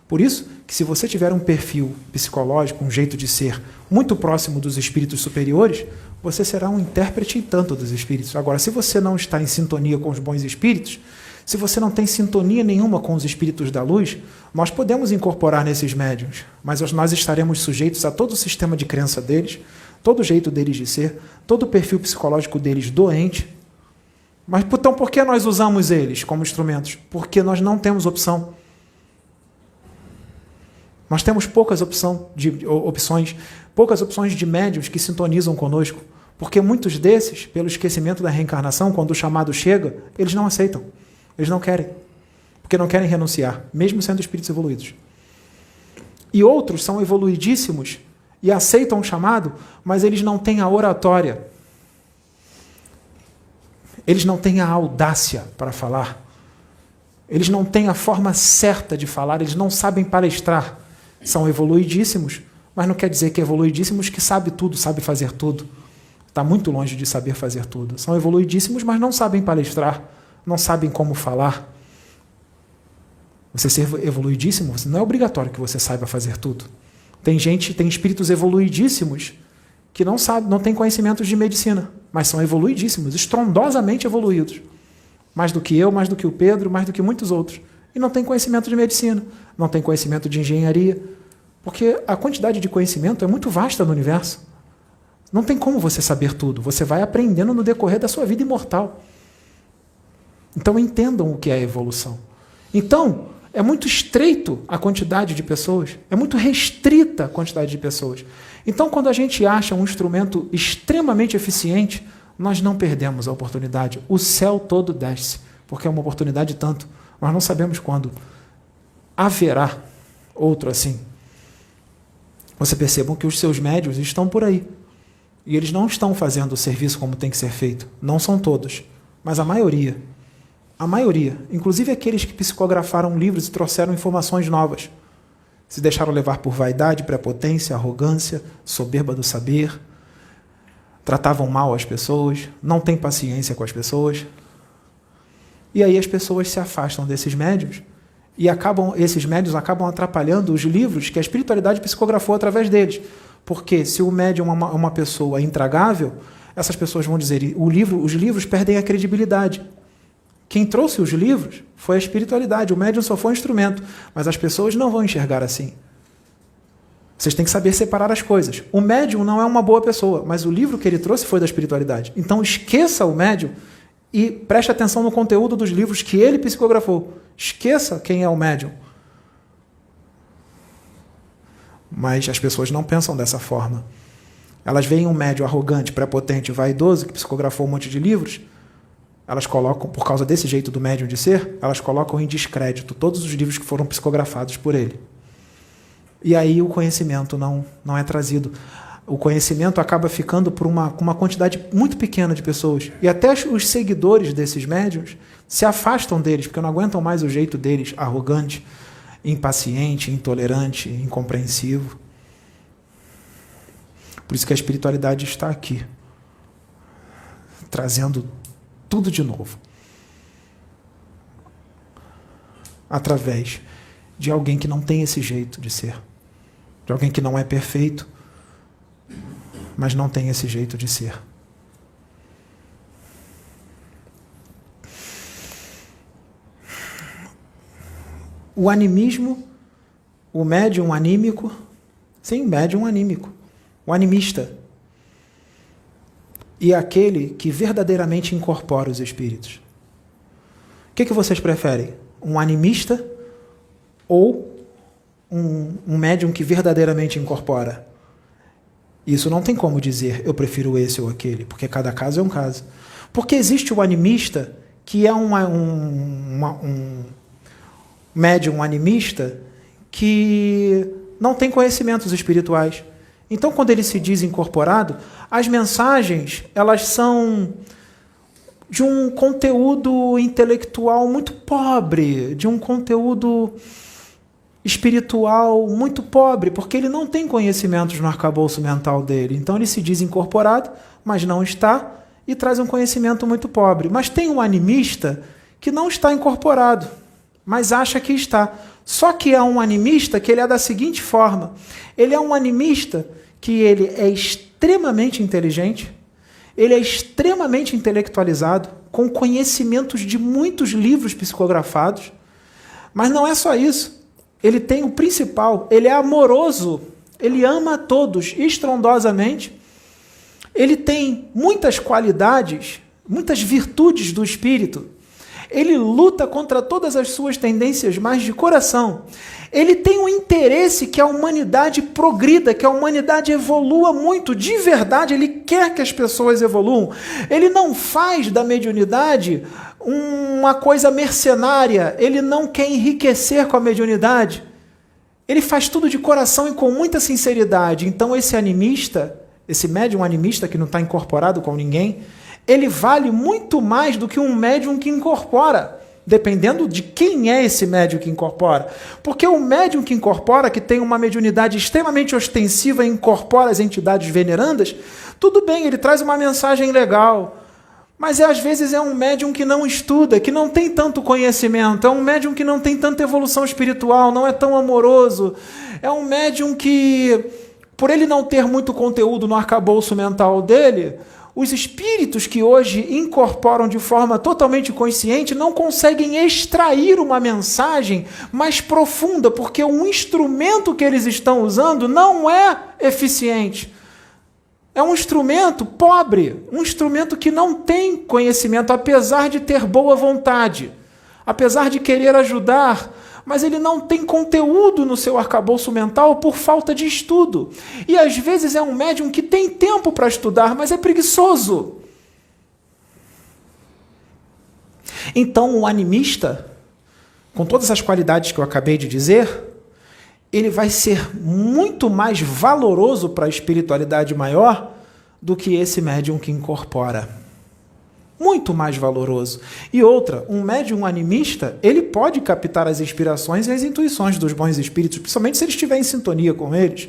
Por isso que se você tiver um perfil psicológico, um jeito de ser muito próximo dos espíritos superiores, você será um intérprete tanto dos espíritos. Agora, se você não está em sintonia com os bons espíritos, se você não tem sintonia nenhuma com os espíritos da luz, nós podemos incorporar nesses médiuns, mas nós estaremos sujeitos a todo o sistema de crença deles, todo o jeito deles de ser, todo o perfil psicológico deles doente. Mas então por que nós usamos eles como instrumentos? Porque nós não temos opção. Nós temos poucas opções de médiuns que sintonizam conosco, porque muitos desses, pelo esquecimento da reencarnação, quando o chamado chega, eles não aceitam. Eles não querem, porque não querem renunciar, mesmo sendo espíritos evoluídos. E outros são evoluidíssimos e aceitam o chamado, mas eles não têm a oratória. Eles não têm a audácia para falar. Eles não têm a forma certa de falar, eles não sabem palestrar. São evoluidíssimos, mas não quer dizer que evoluidíssimos que sabe tudo, sabe fazer tudo. Está muito longe de saber fazer tudo. São evoluidíssimos, mas não sabem palestrar. Não sabem como falar. Você ser evoluidíssimo, não é obrigatório que você saiba fazer tudo. Tem espíritos evoluidíssimos que não têm conhecimentos de medicina, mas são evoluidíssimos, estrondosamente evoluídos. Mais do que eu, mais do que o Pedro, mais do que muitos outros. E não tem conhecimento de medicina, não tem conhecimento de engenharia, porque a quantidade de conhecimento é muito vasta no universo. Não tem como você saber tudo, você vai aprendendo no decorrer da sua vida imortal. Então entendam o que é a evolução. Então, é muito estreito a quantidade de pessoas, é muito restrita a quantidade de pessoas. Então, quando a gente acha um instrumento extremamente eficiente, nós não perdemos a oportunidade. O céu todo desce, porque é uma oportunidade tanto. Nós não sabemos quando haverá outro assim. Você percebam que os seus médiuns estão por aí. E eles não estão fazendo o serviço como tem que ser feito. Não são todos, mas a maioria. A maioria, inclusive aqueles que psicografaram livros e trouxeram informações novas. Se deixaram levar por vaidade, prepotência, arrogância, soberba do saber, tratavam mal as pessoas, não têm paciência com as pessoas. E aí as pessoas se afastam desses médiuns e esses médiuns acabam atrapalhando os livros que a espiritualidade psicografou através deles. Porque se o médium é uma pessoa intragável, essas pessoas vão dizer, os livros perdem a credibilidade. Quem trouxe os livros foi a espiritualidade, o médium só foi um instrumento, mas as pessoas não vão enxergar assim. Vocês têm que saber separar as coisas. O médium não é uma boa pessoa, mas o livro que ele trouxe foi da espiritualidade. Então esqueça o médium e preste atenção no conteúdo dos livros que ele psicografou. Esqueça quem é o médium. Mas as pessoas não pensam dessa forma. Elas veem um médium arrogante, prepotente, vaidoso, que psicografou um monte de livros, elas colocam, por causa desse jeito do médium de ser, elas colocam em descrédito todos os livros que foram psicografados por ele. E aí o conhecimento não é trazido. O conhecimento acaba ficando por uma quantidade muito pequena de pessoas. E até os seguidores desses médiuns se afastam deles, porque não aguentam mais o jeito deles, arrogante, impaciente, intolerante, incompreensivo. Por isso que a espiritualidade está aqui, trazendo tudo de novo. Através de alguém que não tem esse jeito de ser. De alguém que não é perfeito, mas não tem esse jeito de ser. O animismo, o médium anímico, sim, médium anímico, o animista, e aquele que verdadeiramente incorpora os espíritos. O que vocês preferem? Um animista ou um médium que verdadeiramente incorpora? Isso não tem como dizer, eu prefiro esse ou aquele, porque cada caso é um caso. Porque existe o animista, que é um médium animista que não tem conhecimentos espirituais. Então, quando ele se diz incorporado, as mensagens, elas são de um conteúdo intelectual muito pobre, de um conteúdo espiritual muito pobre, porque ele não tem conhecimentos no arcabouço mental dele. Então, ele se diz incorporado, mas não está, e traz um conhecimento muito pobre. Mas tem um animista que não está incorporado, mas acha que está. Só que é um animista que ele é da seguinte forma. Ele é um animista que ele é extremamente inteligente, ele é extremamente intelectualizado, com conhecimentos de muitos livros psicografados, mas não é só isso. Ele tem o principal, ele é amoroso, ele ama a todos estrondosamente, ele tem muitas qualidades, muitas virtudes do espírito, ele luta contra todas as suas tendências mais de coração. Ele tem um interesse que a humanidade progrida, que a humanidade evolua muito, de verdade, ele quer que as pessoas evoluam. Ele não faz da mediunidade uma coisa mercenária, ele não quer enriquecer com a mediunidade. Ele faz tudo de coração e com muita sinceridade. Então esse animista, esse médium animista que não está incorporado com ninguém, ele vale muito mais do que um médium que incorpora, dependendo de quem é esse médium que incorpora. Porque o médium que incorpora, que tem uma mediunidade extremamente ostensiva e incorpora as entidades venerandas, tudo bem, ele traz uma mensagem legal, mas às vezes é um médium que não estuda, que não tem tanto conhecimento, é um médium que não tem tanta evolução espiritual, não é tão amoroso, é um médium que, por ele não ter muito conteúdo no arcabouço mental dele, Os espíritos que hoje incorporam de forma totalmente consciente não conseguem extrair uma mensagem mais profunda, porque o instrumento que eles estão usando não é eficiente. É um instrumento pobre, um instrumento que não tem conhecimento, apesar de ter boa vontade, apesar de querer ajudar, mas ele não tem conteúdo no seu arcabouço mental por falta de estudo. E às vezes é um médium que tem tempo para estudar, mas é preguiçoso. Então, o animista, com todas as qualidades que eu acabei de dizer, ele vai ser muito mais valoroso para a espiritualidade maior do que esse médium que incorpora. Muito mais valoroso. E outra, um médium animista, ele pode captar as inspirações e as intuições dos bons espíritos, principalmente se ele estiver em sintonia com eles.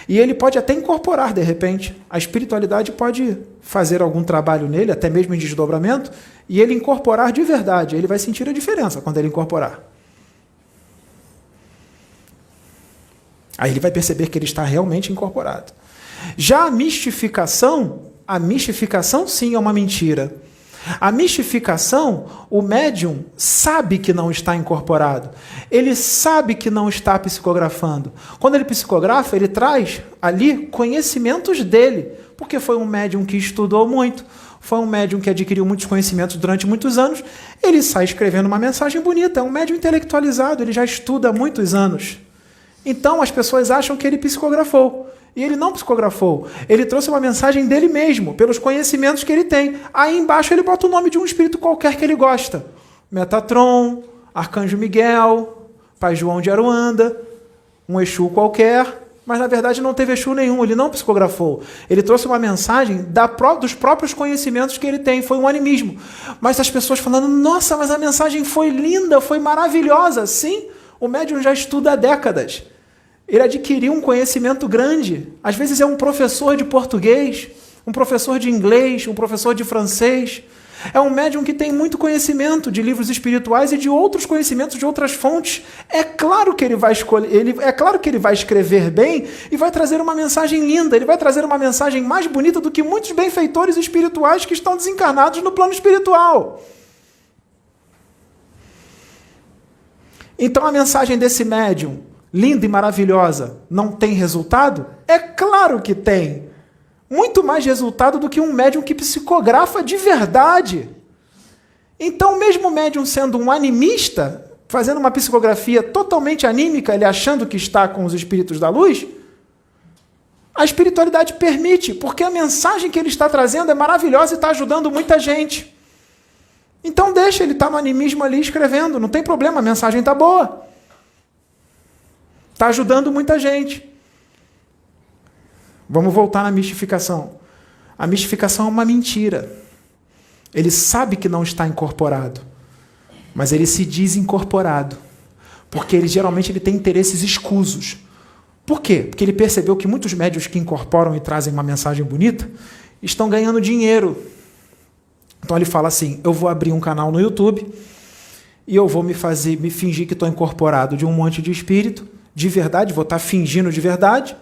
E ele pode até incorporar, de repente. A espiritualidade pode fazer algum trabalho nele, até mesmo em desdobramento, e ele incorporar de verdade. Ele vai sentir a diferença quando ele incorporar. Aí ele vai perceber que ele está realmente incorporado. Já a mistificação sim é uma mentira. A mistificação, o médium sabe que não está incorporado. Ele sabe que não está psicografando. Quando ele psicografa, ele traz ali conhecimentos dele, porque foi um médium que estudou muito, foi um médium que adquiriu muitos conhecimentos durante muitos anos. Ele sai escrevendo uma mensagem bonita, é um médium intelectualizado, ele já estuda há muitos anos. Então as pessoas acham que ele psicografou. E ele não psicografou. Ele trouxe uma mensagem dele mesmo, pelos conhecimentos que ele tem. Aí embaixo ele bota o nome de um espírito qualquer que ele gosta. Metatron, Arcanjo Miguel, Pai João de Aruanda, um Exu qualquer. Mas na verdade não teve Exu nenhum, ele não psicografou. Ele trouxe uma mensagem dos próprios conhecimentos que ele tem. Foi um animismo. Mas as pessoas falando, nossa, mas a mensagem foi linda, foi maravilhosa. Sim, o médium já estuda há décadas. Ele adquiriu um conhecimento grande. Às vezes é um professor de português, um professor de inglês, um professor de francês. É um médium que tem muito conhecimento de livros espirituais e de outros conhecimentos de outras fontes. É claro que ele vai é claro que ele vai escrever bem e vai trazer uma mensagem linda. Ele vai trazer uma mensagem mais bonita do que muitos benfeitores espirituais que estão desencarnados no plano espiritual. Então a mensagem desse médium, linda e maravilhosa, não tem resultado? É claro que tem. Muito mais resultado do que um médium que psicografa de verdade. Então, mesmo o médium sendo um animista, fazendo uma psicografia totalmente anímica, ele achando que está com os espíritos da luz, a espiritualidade permite, porque a mensagem que ele está trazendo é maravilhosa e está ajudando muita gente. Então deixa ele estar no animismo ali escrevendo, não tem problema, a mensagem está boa. Está ajudando muita gente. Vamos voltar na mistificação. A mistificação é uma mentira. Ele sabe que não está incorporado, mas ele se diz incorporado, porque ele geralmente tem interesses escusos. Por quê? Porque ele percebeu que muitos médiuns que incorporam e trazem uma mensagem bonita estão ganhando dinheiro. Então ele fala assim, eu vou abrir um canal no YouTube e eu vou me fingir que estou incorporado de um monte de espírito, de verdade, vou estar fingindo de verdade,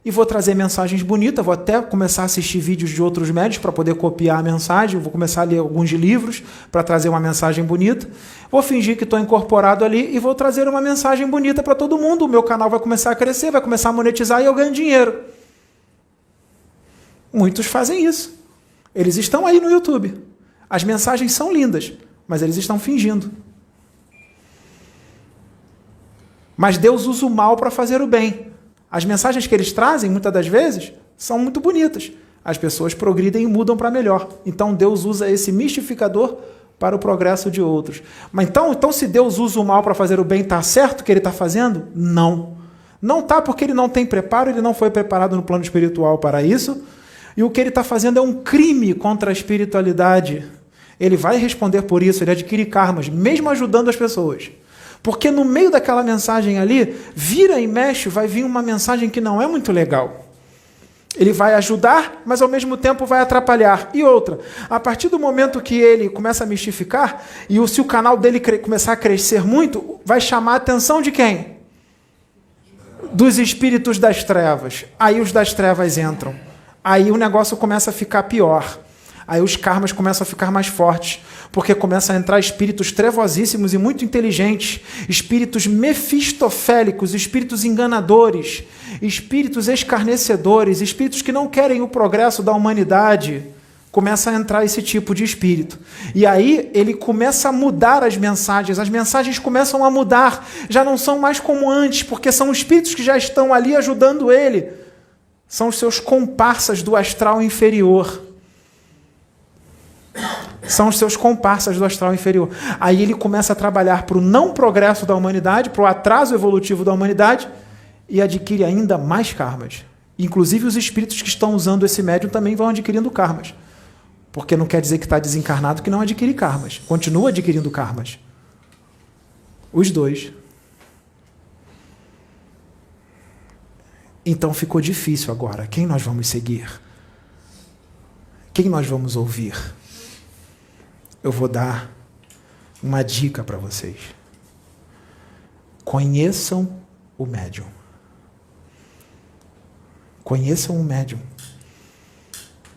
e vou trazer mensagens bonitas, vou até começar a assistir vídeos de outros médios para poder copiar a mensagem, vou começar a ler alguns livros para trazer uma mensagem bonita, vou fingir que estou incorporado ali e vou trazer uma mensagem bonita para todo mundo, o meu canal vai começar a crescer, vai começar a monetizar e eu ganho dinheiro. Muitos fazem isso. Eles estão aí no YouTube. As mensagens são lindas, mas eles estão fingindo. Mas Deus usa o mal para fazer o bem. As mensagens que eles trazem, muitas das vezes, são muito bonitas. As pessoas progridem e mudam para melhor. Então Deus usa esse mistificador para o progresso de outros. Mas então se Deus usa o mal para fazer o bem, está certo o que ele está fazendo? Não. Não está porque ele não tem preparo, ele não foi preparado no plano espiritual para isso. E o que ele está fazendo é um crime contra a espiritualidade. Ele vai responder por isso, ele adquire karmas, mesmo ajudando as pessoas. Porque no meio daquela mensagem ali, vira e mexe, vai vir uma mensagem que não é muito legal. Ele vai ajudar, mas ao mesmo tempo vai atrapalhar. E outra, a partir do momento que ele começa a mistificar, e se o canal dele começar a crescer muito, vai chamar a atenção de quem? Dos espíritos das trevas. Aí os das trevas entram. Aí o negócio começa a ficar pior. Aí os karmas começam a ficar mais fortes, porque começam a entrar espíritos trevosíssimos e muito inteligentes, espíritos mefistofélicos, espíritos enganadores, espíritos escarnecedores, espíritos que não querem o progresso da humanidade. Começa a entrar esse tipo de espírito. E aí ele começa a mudar as mensagens começam a mudar, já não são mais como antes, porque são espíritos que já estão ali ajudando ele. São os seus comparsas do astral inferior. São os seus comparsas do astral inferior. Aí ele começa a trabalhar para o não progresso da humanidade, para o atraso evolutivo da humanidade, e adquire ainda mais karmas. Inclusive os espíritos que estão usando esse médium também vão adquirindo karmas. Porque não quer dizer que está desencarnado que não adquire karmas. Continua adquirindo karmas. Os dois. Então ficou difícil agora. Quem nós vamos seguir? Quem nós vamos ouvir? Eu vou dar uma dica para vocês. Conheçam o médium. Conheçam o médium.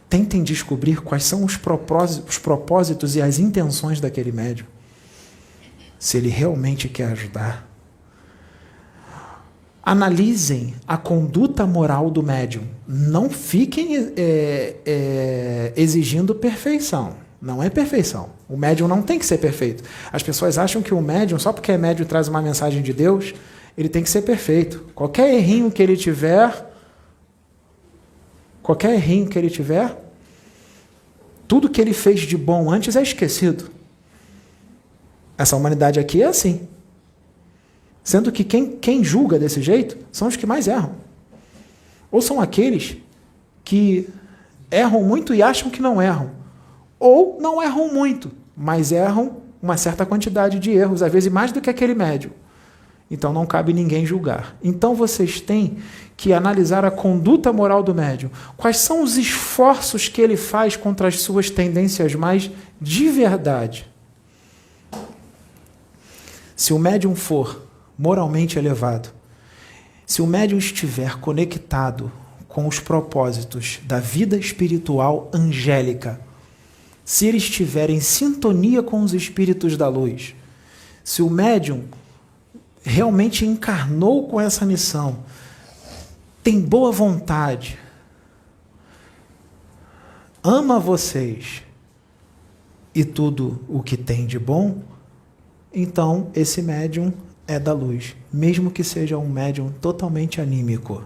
Tentem descobrir quais são os propósitos e as intenções daquele médium. Se ele realmente quer ajudar. Analisem a conduta moral do médium. Não fiquem exigindo perfeição. Não é perfeição. O médium não tem que ser perfeito. As pessoas acham que o médium, só porque é médium e traz uma mensagem de Deus, ele tem que ser perfeito. Qualquer errinho que ele tiver, tudo que ele fez de bom antes é esquecido. Essa humanidade aqui é assim. Sendo que quem julga desse jeito são os que mais erram. Ou são aqueles que erram muito e acham que não erram. Ou não erram muito, mas erram uma certa quantidade de erros, às vezes mais do que aquele médium. Então não cabe ninguém julgar. Então vocês têm que analisar a conduta moral do médium. Quais são os esforços que ele faz contra as suas tendências mais de verdade? Se o médium for moralmente elevado, se o médium estiver conectado com os propósitos da vida espiritual angélica, se ele estiver em sintonia com os espíritos da luz, se o médium realmente encarnou com essa missão, tem boa vontade, ama vocês e tudo o que tem de bom, então esse médium é da luz, mesmo que seja um médium totalmente anímico.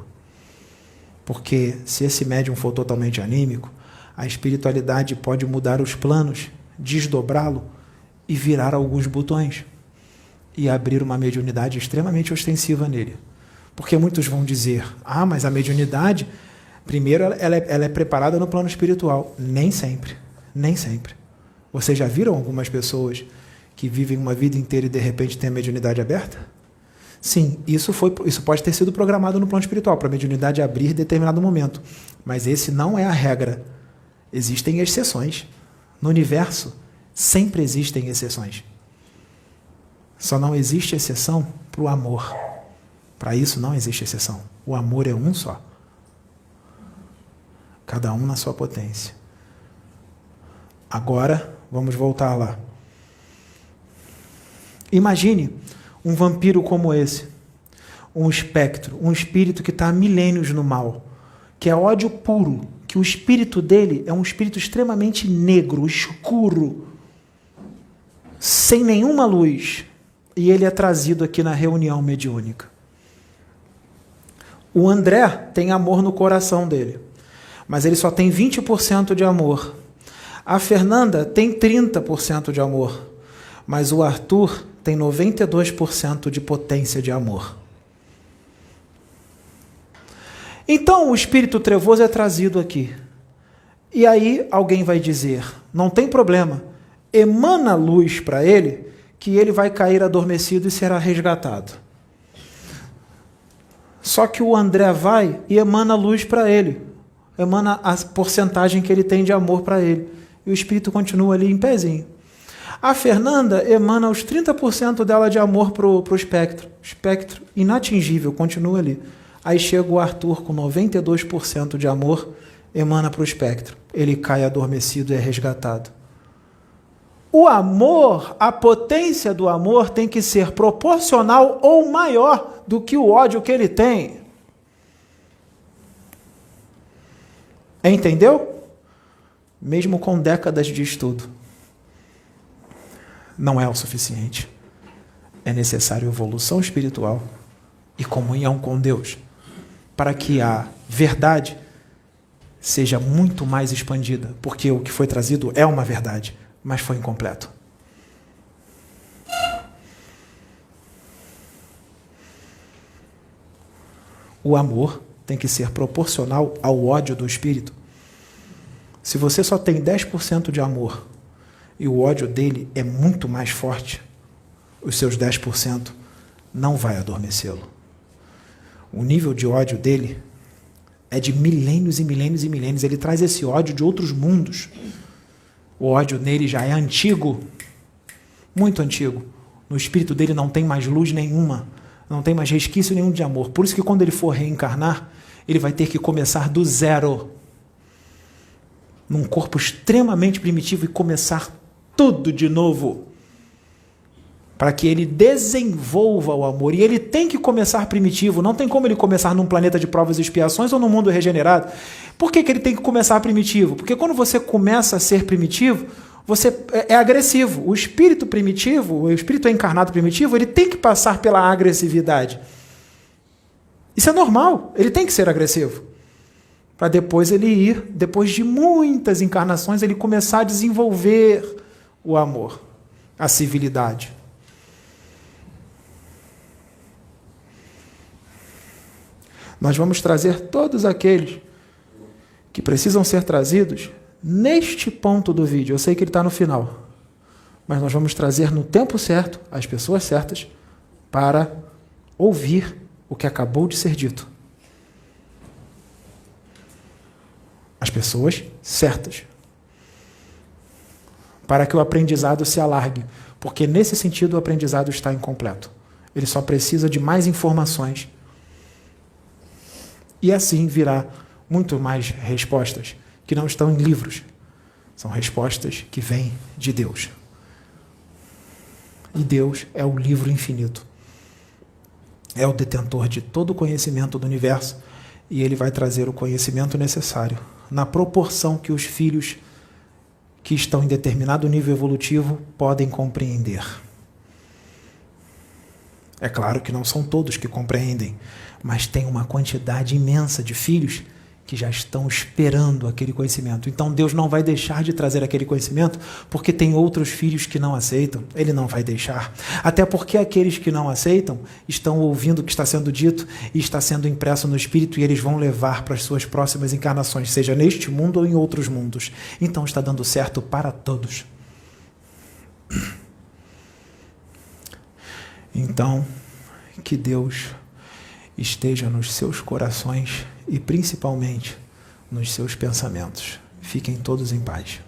Porque se esse médium for totalmente anímico, a espiritualidade pode mudar os planos, desdobrá-lo e virar alguns botões e abrir uma mediunidade extremamente ostensiva nele. Porque muitos vão dizer, mas a mediunidade, primeiro ela é preparada no plano espiritual. Nem sempre, nem sempre. Vocês já viram algumas pessoas que vivem uma vida inteira e de repente têm a mediunidade aberta? Sim, isso pode ter sido programado no plano espiritual, para a mediunidade abrir em determinado momento. Mas esse não é a regra. Existem exceções. No universo, sempre existem exceções. Só não existe exceção para o amor. Para isso não existe exceção. O amor é um só. Cada um na sua potência. Agora, vamos voltar lá. Imagine um vampiro como esse. Um espectro, um espírito que está há milênios no mal. Que é ódio puro. Que o espírito dele é um espírito extremamente negro, escuro. Sem nenhuma luz. E ele é trazido aqui na reunião mediúnica. O André tem amor no coração dele, mas ele só tem 20% de amor. A Fernanda tem 30% de amor, mas o Arthur tem 92% de potência de amor. Então o espírito trevoso é trazido aqui. E aí alguém vai dizer, não tem problema, emana luz para ele, que ele vai cair adormecido e será resgatado. Só que o André vai e emana luz para ele, emana a porcentagem que ele tem de amor para ele, e o espírito continua ali em pezinho. A Fernanda emana os 30% dela de amor para o espectro, espectro inatingível, continua ali. Aí chega o Arthur com 92% de amor emana para o espectro. Ele cai adormecido e é resgatado. O amor, a potência do amor tem que ser proporcional ou maior do que o ódio que ele tem. Entendeu? Mesmo com décadas de estudo, não é o suficiente. É necessário evolução espiritual e comunhão com Deus para que a verdade seja muito mais expandida, porque o que foi trazido é uma verdade, mas foi incompleto. O amor tem que ser proporcional ao ódio do espírito. Se você só tem 10% de amor e o ódio dele é muito mais forte, os seus 10% não vai adormecê-lo. O nível de ódio dele é de milênios e milênios e milênios. Ele traz esse ódio de outros mundos. O ódio nele já é antigo, muito antigo. No espírito dele não tem mais luz nenhuma, não tem mais resquício nenhum de amor. Por isso que quando ele for reencarnar, ele vai ter que começar do zero, num corpo extremamente primitivo, e começar tudo de novo, para que ele desenvolva o amor. E ele tem que começar primitivo, não tem como ele começar num planeta de provas e expiações ou num mundo regenerado. Por que ele tem que começar primitivo? Porque quando você começa a ser primitivo, você é agressivo. O espírito primitivo, o espírito encarnado primitivo, ele tem que passar pela agressividade. Isso é normal, ele tem que ser agressivo. Para depois ele ir, depois de muitas encarnações, ele começar a desenvolver o amor, a civilidade. Nós vamos trazer todos aqueles que precisam ser trazidos neste ponto do vídeo. Eu sei que ele está no final, mas nós vamos trazer no tempo certo as pessoas certas para ouvir o que acabou de ser dito. As pessoas certas. Para que o aprendizado se alargue, porque nesse sentido o aprendizado está incompleto. Ele só precisa de mais informações. E assim virá muito mais respostas que não estão em livros. São respostas que vêm de Deus. E Deus é o livro infinito. É o detentor de todo o conhecimento do universo. E ele vai trazer o conhecimento necessário, na proporção que os filhos que estão em determinado nível evolutivo podem compreender. É claro que não são todos que compreendem, mas tem uma quantidade imensa de filhos que já estão esperando aquele conhecimento. Então Deus não vai deixar de trazer aquele conhecimento porque tem outros filhos que não aceitam. Ele não vai deixar. Até porque aqueles que não aceitam estão ouvindo o que está sendo dito e está sendo impresso no espírito e eles vão levar para as suas próximas encarnações, seja neste mundo ou em outros mundos. Então está dando certo para todos. Então, que Deus esteja nos seus corações e principalmente nos seus pensamentos. Fiquem todos em paz.